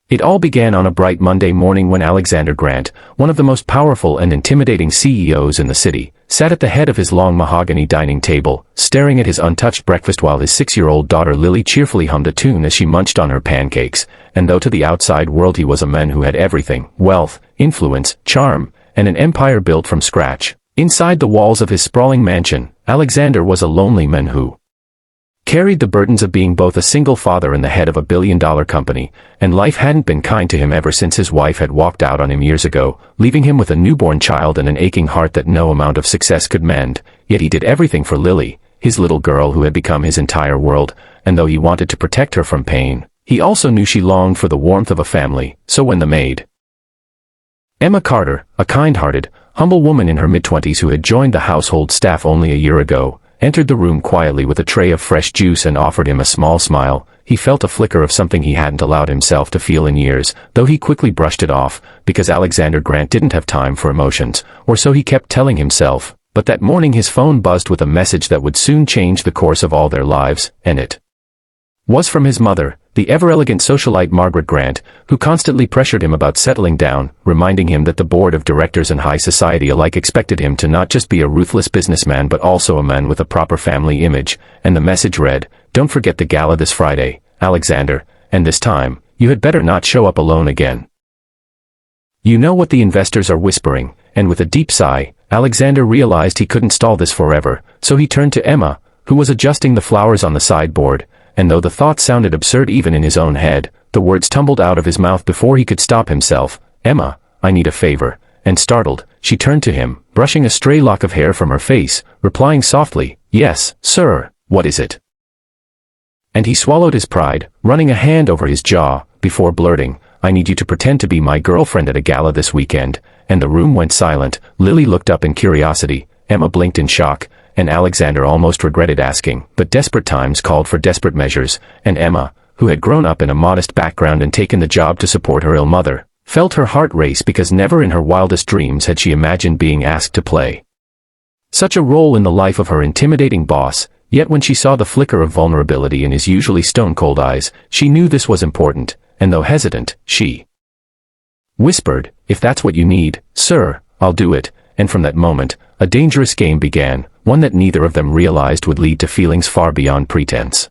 It all began on a bright Monday morning when Alexander Grant, one of the most powerful and intimidating CEOs in the city, sat at the head of his long mahogany dining table, staring at his untouched breakfast while his 6-year-old daughter Lily cheerfully hummed a tune as she munched on her pancakes. And though to the outside world he was a man who had everything, wealth, influence, charm, and an empire built from scratch, inside the walls of his sprawling mansion, Alexander was a lonely man who carried the burdens of being both a single father and the head of a billion-dollar company, and life hadn't been kind to him ever since his wife had walked out on him years ago, leaving him with a newborn child and an aching heart that no amount of success could mend. Yet he did everything for Lily, his little girl who had become his entire world, and though he wanted to protect her from pain, he also knew she longed for the warmth of a family. So when the maid, Emma Carter, a kind-hearted, humble woman in her mid-20s who had joined the household staff only a year ago, entered the room quietly with a tray of fresh juice and offered him a small smile, he felt a flicker of something he hadn't allowed himself to feel in years, though he quickly brushed it off, because Alexander Grant didn't have time for emotions, or so he kept telling himself. But that morning his phone buzzed with a message that would soon change the course of all their lives, and it was from his mother, the ever-elegant socialite Margaret Grant, who constantly pressured him about settling down, reminding him that the board of directors and high society alike expected him to not just be a ruthless businessman but also a man with a proper family image. And the message read, "Don't forget the gala this Friday, Alexander, and this time, you had better not show up alone again." You know what the investors are whispering, and with a deep sigh, Alexander realized he couldn't stall this forever, so he turned to Emma, who was adjusting the flowers on the sideboard. And though the thought sounded absurd even in his own head, the words tumbled out of his mouth before he could stop himself. "Emma, I need a favor." And startled, she turned to him, brushing a stray lock of hair from her face, replying softly, "Yes, sir, what is it?" And he swallowed his pride, running a hand over his jaw, before blurting, "I need you to pretend to be my girlfriend at a gala this weekend." And the room went silent. Lily looked up in curiosity, Emma blinked in shock, and Alexander almost regretted asking, but desperate times called for desperate measures, and Emma, who had grown up in a modest background and taken the job to support her ill mother, felt her heart race because never in her wildest dreams had she imagined being asked to play such a role in the life of her intimidating boss. Yet when she saw the flicker of vulnerability in his usually stone-cold eyes, she knew this was important, and though hesitant, she whispered, "If that's what you need, sir, I'll do it." And from that moment, a dangerous game began, one that neither of them realized would lead to feelings far beyond pretense.